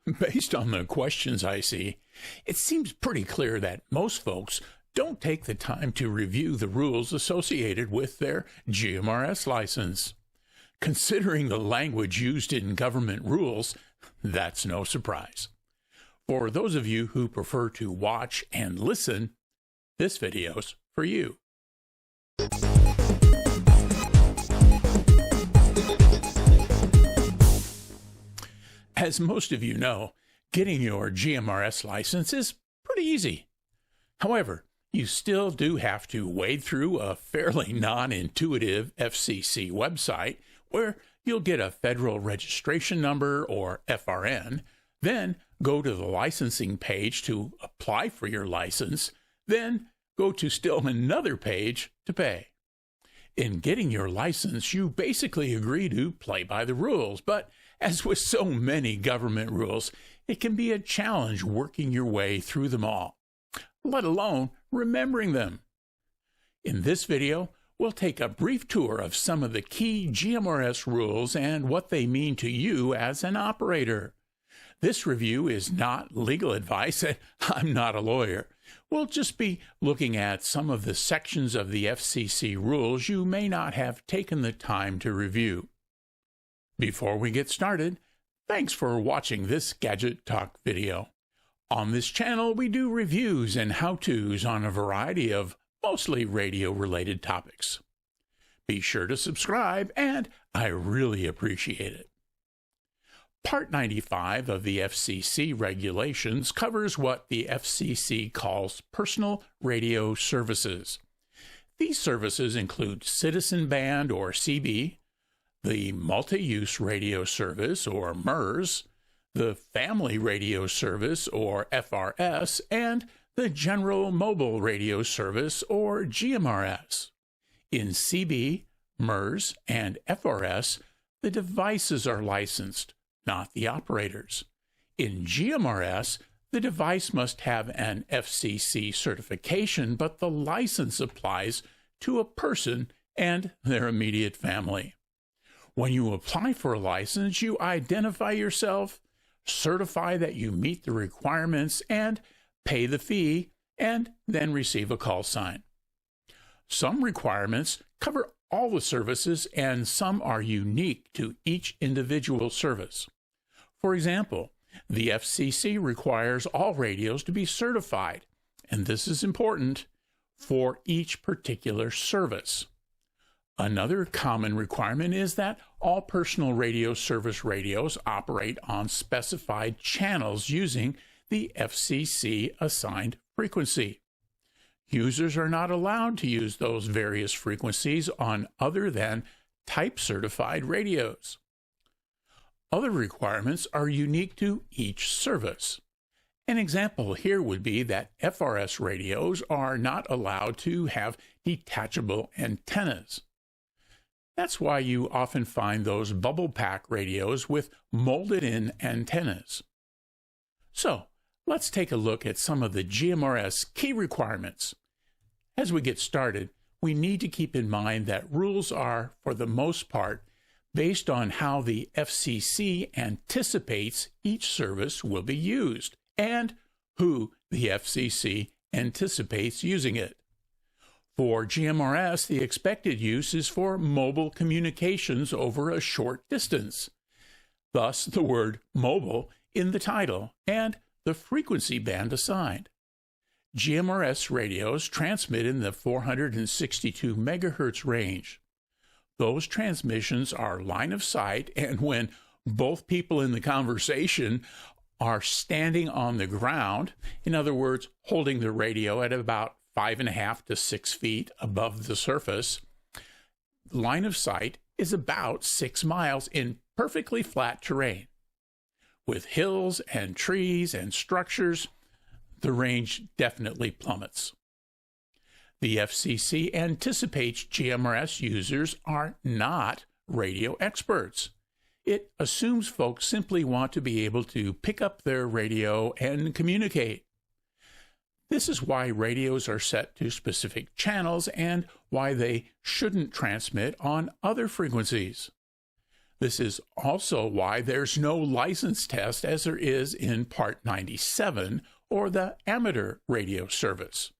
Based on the questions I see, it seems pretty clear that most folks don't take the time to review the rules associated with their GMRS license. Considering the language used in government rules, that's no surprise. For those of you who prefer to watch and listen, this video's for you. As most of you know, getting your GMRS license is pretty easy. However, you still do have to wade through a fairly non-intuitive FCC website where you'll get a federal registration number, or FRN, then go to the licensing page to apply for your license, then go to still another page to pay. In getting your license, you basically agree to play by the rules, but as with so many government rules, it can be a challenge working your way through them all, let alone remembering them. In this video, we'll take a brief tour of some of the key GMRS rules and what they mean to you as an operator. This review is not legal advice, and I'm not a lawyer. We'll just be looking at some of the sections of the FCC rules you may not have taken the time to review. Before we get started, thanks for watching this Gadget Talk video. On this channel, we do reviews and how-tos on a variety of mostly radio-related topics. Be sure to subscribe, and I really appreciate it. Part 95 of the FCC regulations covers what the FCC calls personal radio services. These services include citizen band, or CB, the multi-use radio service, or MURS, the family radio service, or FRS, and the general mobile radio service, or GMRS. In CB, MURS, and FRS, the devices are licensed, not the operators. In GMRS, the device must have an FCC certification, but the license applies to a person and their immediate family. When you apply for a license, you identify yourself, certify that you meet the requirements, and pay the fee, and then receive a call sign. Some requirements cover all the services, and some are unique to each individual service. For example, the FCC requires all radios to be certified, and this is important, for each particular service. Another common requirement is that all personal radio service radios operate on specified channels using the FCC assigned frequency. Users are not allowed to use those various frequencies on other than type-certified radios. Other requirements are unique to each service. An example here would be that FRS radios are not allowed to have detachable antennas. That's why you often find those bubble pack radios with molded-in antennas. So, let's take a look at some of the GMRS key requirements. As we get started, we need to keep in mind that rules are, for the most part, based on how the FCC anticipates each service will be used and who the FCC anticipates using it. For GMRS, the expected use is for mobile communications over a short distance. Thus, the word mobile in the title and the frequency band assigned. GMRS radios transmit in the 462 megahertz range. Those transmissions are line of sight, and when both people in the conversation are standing on the ground, in other words, holding the radio at about 5.5 to 6 feet above the surface, line of sight is about 6 miles in perfectly flat terrain. With hills and trees and structures, the range definitely plummets. The FCC anticipates GMRS users are not radio experts. It assumes folks simply want to be able to pick up their radio and communicate. This is why radios are set to specific channels and why they shouldn't transmit on other frequencies. This is also why there's no license test as there is in Part 97, or the amateur radio service.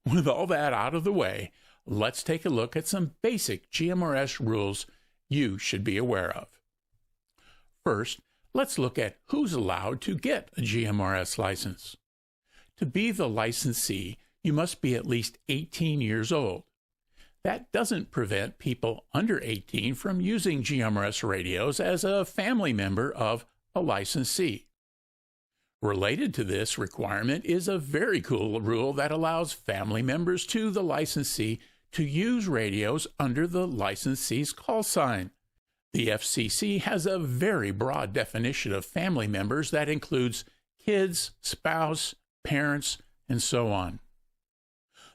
With all that out of the way, let's take a look at some basic GMRS rules you should be aware of. First, let's look at who's allowed to get a GMRS license. To be the licensee, you must be at least 18 years old. That doesn't prevent people under 18 from using GMRS radios as a family member of a licensee. Related to this requirement is a very cool rule that allows family members to the licensee to use radios under the licensee's call sign. The FCC has a very broad definition of family members that includes kids, spouse, parents, and so on.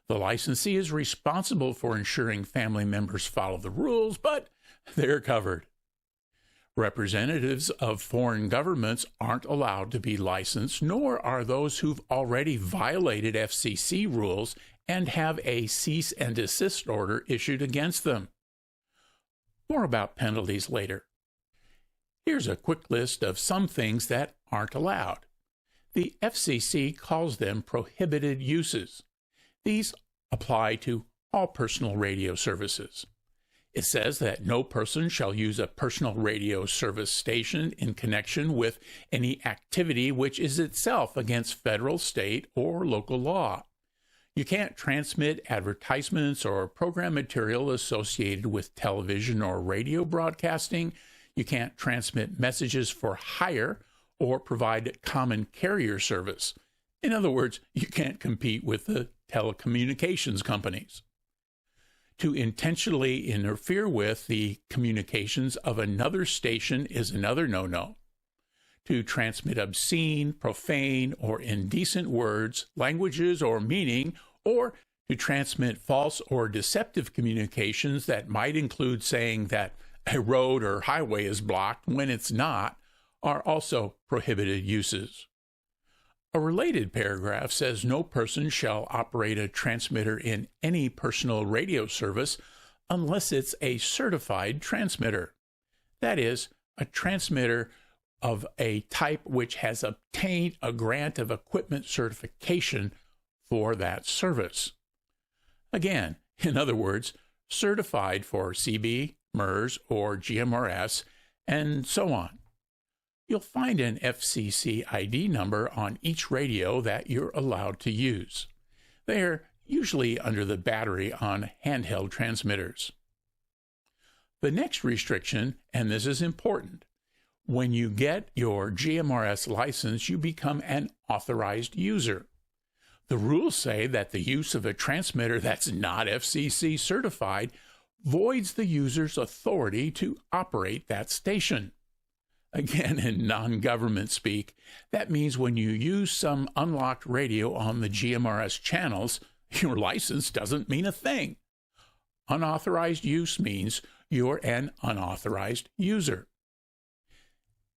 The licensee is responsible for ensuring family members follow the rules, but they're covered. Representatives of foreign governments aren't allowed to be licensed, nor are those who've already violated FCC rules and have a cease and desist order issued against them. More about penalties later. Here's a quick list of some things that aren't allowed. The FCC calls them prohibited uses. These apply to all personal radio services. It says that no person shall use a personal radio service station in connection with any activity which is itself against federal, state, or local law. You can't transmit advertisements or program material associated with television or radio broadcasting. You can't transmit messages for hire or provide common carrier service. In other words, you can't compete with the telecommunications companies. To intentionally interfere with the communications of another station is another no-no. To transmit obscene, profane, or indecent words, languages, or meaning, or to transmit false or deceptive communications that might include saying that a road or highway is blocked when it's not, are also prohibited uses. A related paragraph says no person shall operate a transmitter in any personal radio service unless it's a certified transmitter. That is, a transmitter of a type which has obtained a grant of equipment certification for that service. Again, in other words, certified for CB, MERS, or GMRS, and so on. You'll find an FCC ID number on each radio that you're allowed to use. They're usually under the battery on handheld transmitters. The next restriction, and this is important, when you get your GMRS license, you become an authorized user. The rules say that the use of a transmitter that's not FCC certified voids the user's authority to operate that station. Again, in non-government speak, that means when you use some unlocked radio on the GMRS channels, your license doesn't mean a thing. Unauthorized use means you're an unauthorized user.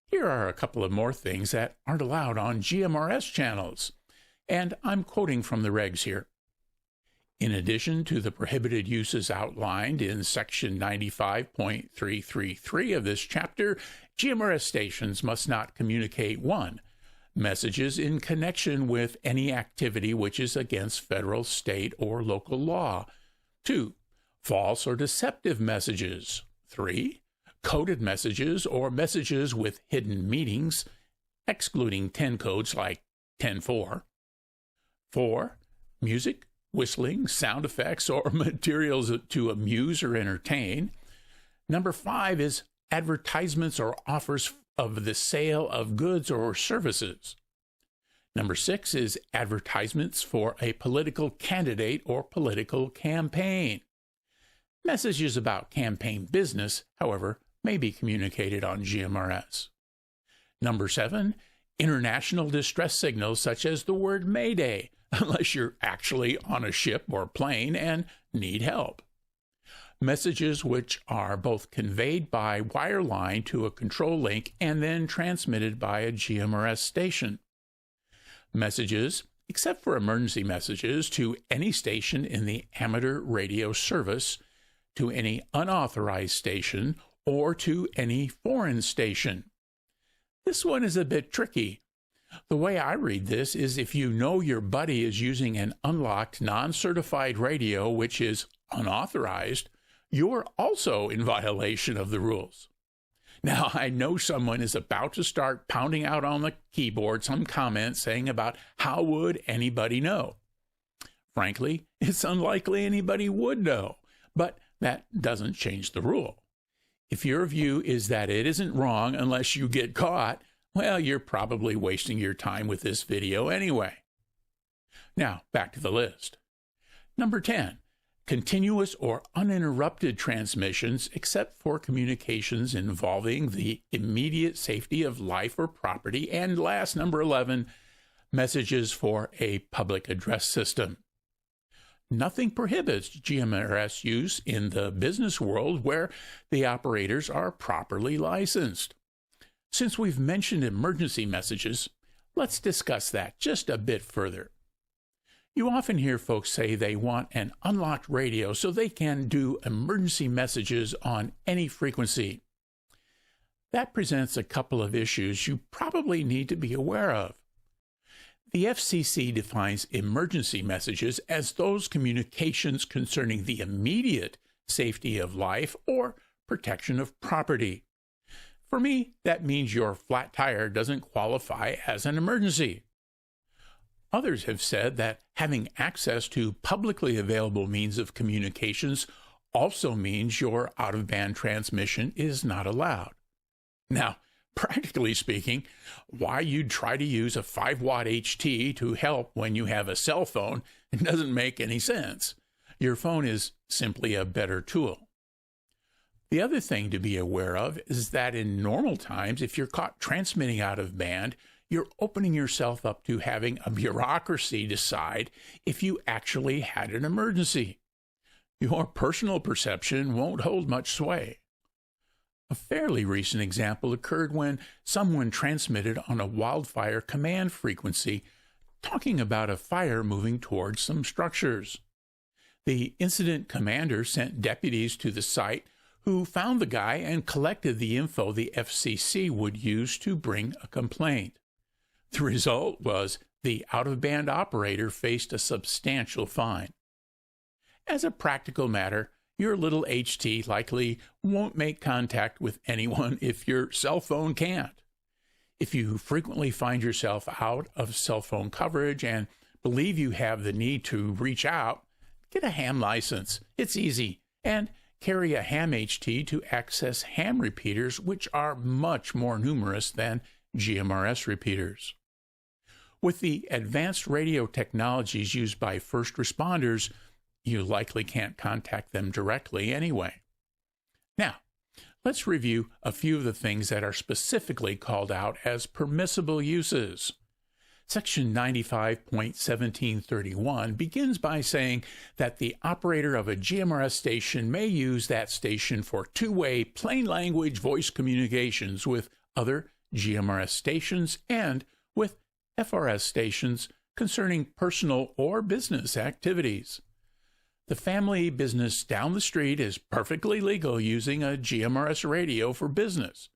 Here are a couple of more things that aren't allowed on GMRS channels, and I'm quoting from the regs here. In addition to the prohibited uses outlined in Section 95.333 of this chapter, GMRS stations must not communicate 1. Messages in connection with any activity which is against federal, state, or local law. 2. False or deceptive messages. 3. Coded messages or messages with hidden meanings, excluding 10 codes like 10-4. 4. Music, whistling, sound effects, or materials to amuse or entertain. Number 5 is advertisements or offers of the sale of goods or services. Number 6 is advertisements for a political candidate or political campaign. Messages about campaign business, however, may be communicated on GMRS. Number 7, international distress signals such as the word Mayday, unless you're actually on a ship or plane and need help. Messages which are both conveyed by wireline to a control link and then transmitted by a GMRS station. Messages, except for emergency messages, to any station in the amateur radio service, to any unauthorized station, or to any foreign station. This one is a bit tricky. The way I read this is if you know your buddy is using an unlocked, non-certified radio which is unauthorized, you're also in violation of the rules. Now, I know someone is about to start pounding out on the keyboard some comment saying about how would anybody know. Frankly, it's unlikely anybody would know, but that doesn't change the rule. If your view is that it isn't wrong unless you get caught, well, you're probably wasting your time with this video anyway. Now, back to the list. Number 10, continuous or uninterrupted transmissions except for communications involving the immediate safety of life or property. And last, number 11, messages for a public address system. Nothing prohibits GMRS use in the business world where the operators are properly licensed. Since we've mentioned emergency messages, let's discuss that just a bit further. You often hear folks say they want an unlocked radio so they can do emergency messages on any frequency. That presents a couple of issues you probably need to be aware of. The FCC defines emergency messages as those communications concerning the immediate safety of life or protection of property. For me, that means your flat tire doesn't qualify as an emergency. Others have said that having access to publicly available means of communications also means your out-of-band transmission is not allowed. Now, practically speaking, why you'd try to use a 5-watt HT to help when you have a cell phone, it doesn't make any sense. Your phone is simply a better tool. The other thing to be aware of is that in normal times, if you're caught transmitting out of band, you're opening yourself up to having a bureaucracy decide if you actually had an emergency. Your personal perception won't hold much sway. A fairly recent example occurred when someone transmitted on a wildfire command frequency, talking about a fire moving towards some structures. The incident commander sent deputies to the site who found the guy and collected the info the FCC would use to bring a complaint. The result was the out-of-band operator faced a substantial fine. As a practical matter, your little HT likely won't make contact with anyone if your cell phone can't. If you frequently find yourself out of cell phone coverage and believe you have the need to reach out, get a ham license. It's easy. And carry a ham HT to access ham repeaters, which are much more numerous than GMRS repeaters. With the advanced radio technologies used by first responders, you likely can't contact them directly anyway. Now, let's review a few of the things that are specifically called out as permissible uses. Section 95.1731 begins by saying that the operator of a GMRS station may use that station for two-way plain language voice communications with other GMRS stations and with FRS stations concerning personal or business activities. The family business down the street is perfectly legal using a GMRS radio for business.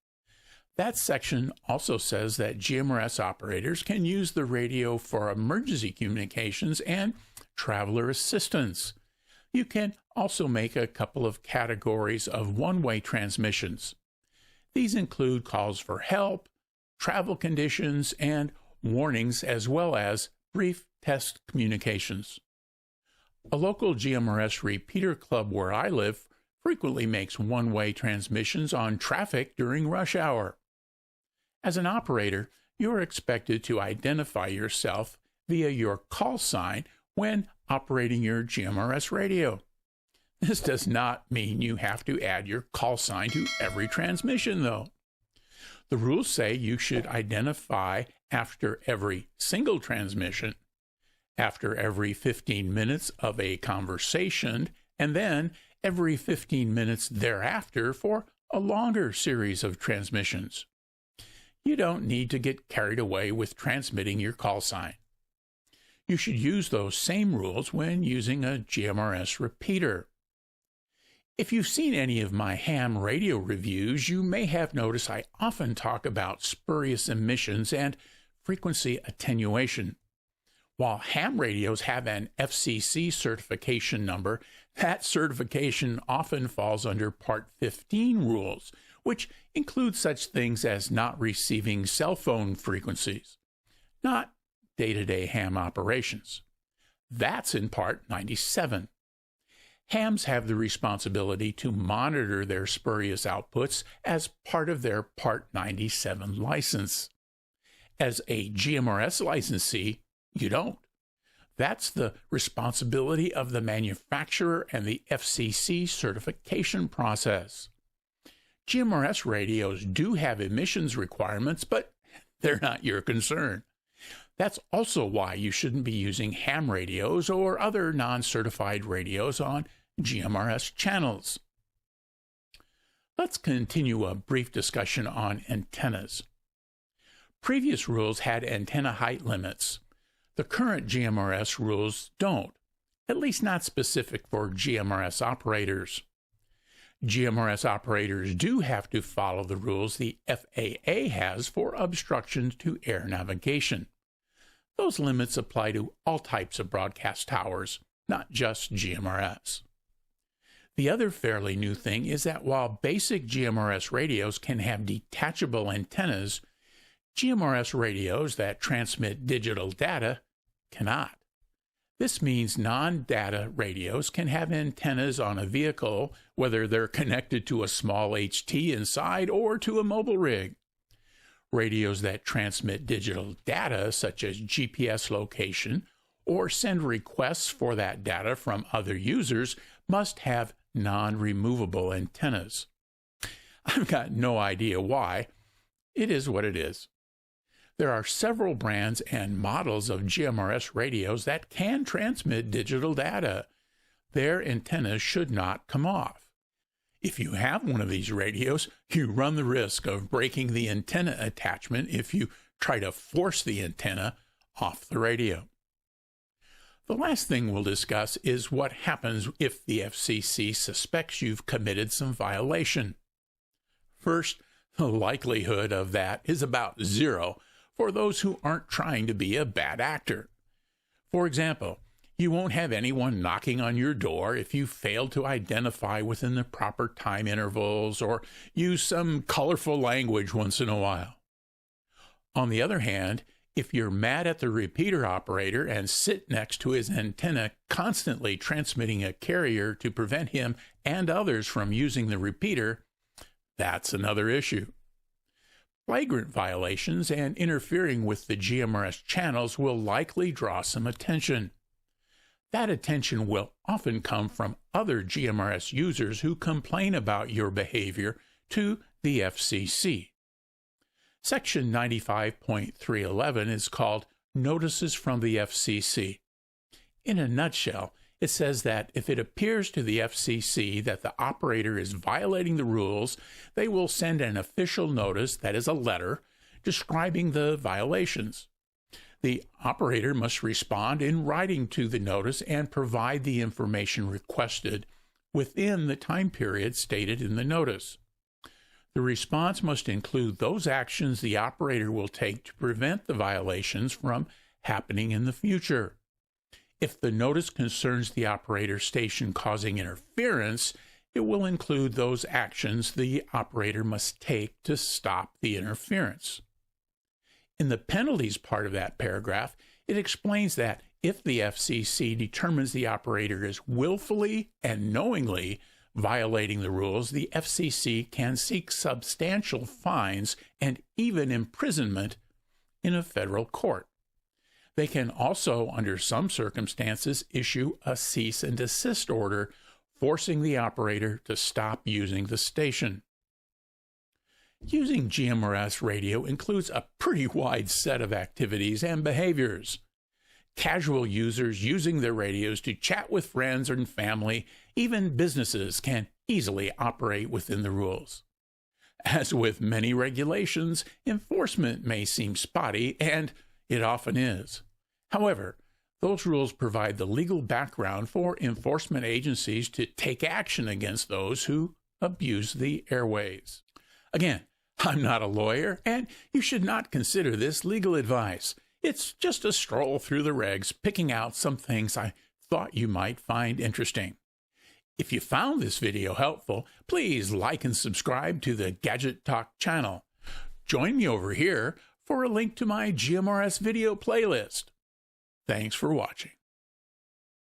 That section also says that GMRS operators can use the radio for emergency communications and traveler assistance. You can also make a couple of categories of one-way transmissions. These include calls for help, travel conditions, and warnings, as well as brief test communications. A local GMRS repeater club where I live frequently makes one-way transmissions on traffic during rush hour. As an operator, you are expected to identify yourself via your call sign when operating your GMRS radio. This does not mean you have to add your call sign to every transmission, though. The rules say you should identify after every single transmission, after every 15 minutes of a conversation, and then every 15 minutes thereafter for a longer series of transmissions. You don't need to get carried away with transmitting your call sign. You should use those same rules when using a GMRS repeater. If you've seen any of my ham radio reviews, you may have noticed I often talk about spurious emissions and frequency attenuation. While ham radios have an FCC certification number, that certification often falls under Part 15 rules, which include such things as not receiving cell phone frequencies, not day-to-day ham operations. That's in Part 97. Hams have the responsibility to monitor their spurious outputs as part of their Part 97 license. As a GMRS licensee, you don't. That's the responsibility of the manufacturer and the FCC certification process. GMRS radios do have emissions requirements, but they're not your concern. That's also why you shouldn't be using ham radios or other non-certified radios on GMRS channels. Let's continue a brief discussion on antennas. Previous rules had antenna height limits. The current GMRS rules don't, at least not specific for GMRS operators. GMRS operators do have to follow the rules the FAA has for obstructions to air navigation. Those limits apply to all types of broadcast towers, not just GMRS. The other fairly new thing is that while basic GMRS radios can have detachable antennas, GMRS radios that transmit digital data cannot. This means non-data radios can have antennas on a vehicle, whether they're connected to a small HT inside or to a mobile rig. Radios that transmit digital data, such as GPS location, or send requests for that data from other users, must have non-removable antennas. I've got no idea why. It is what it is. There are several brands and models of GMRS radios that can transmit digital data. Their antennas should not come off. If you have one of these radios, you run the risk of breaking the antenna attachment if you try to force the antenna off the radio. The last thing we'll discuss is what happens if the FCC suspects you've committed some violation. First, the likelihood of that is about zero for those who aren't trying to be a bad actor. For example, you won't have anyone knocking on your door if you fail to identify within the proper time intervals or use some colorful language once in a while. On the other hand, if you're mad at the repeater operator and sit next to his antenna constantly transmitting a carrier to prevent him and others from using the repeater, that's another issue. Flagrant violations and interfering with the GMRS channels will likely draw some attention. That attention will often come from other GMRS users who complain about your behavior to the FCC. Section 95.311 is called Notices from the FCC. In a nutshell, it says that if it appears to the FCC that the operator is violating the rules, they will send an official notice, that is a letter, describing the violations. The operator must respond in writing to the notice and provide the information requested within the time period stated in the notice. The response must include those actions the operator will take to prevent the violations from happening in the future. If the notice concerns the operator station causing interference, it will include those actions the operator must take to stop the interference. In the penalties part of that paragraph, it explains that if the FCC determines the operator is willfully and knowingly violating the rules, the FCC can seek substantial fines and even imprisonment in a federal court. They can also, under some circumstances, issue a cease and desist order, forcing the operator to stop using the station. Using GMRS radio includes a pretty wide set of activities and behaviors. Casual users using their radios to chat with friends and family, even businesses, can easily operate within the rules. As with many regulations, enforcement may seem spotty, and it often is. However, Those rules provide the legal background for enforcement agencies to take action against those who abuse the airways. Again, I'm not a lawyer, and you should not consider this legal advice. It's just a stroll through the regs, picking out some things I thought you might find interesting. If you found this video helpful, please like and subscribe to the Gadget Talk channel. Join me over here for a link to my GMRS video playlist. Thanks for watching.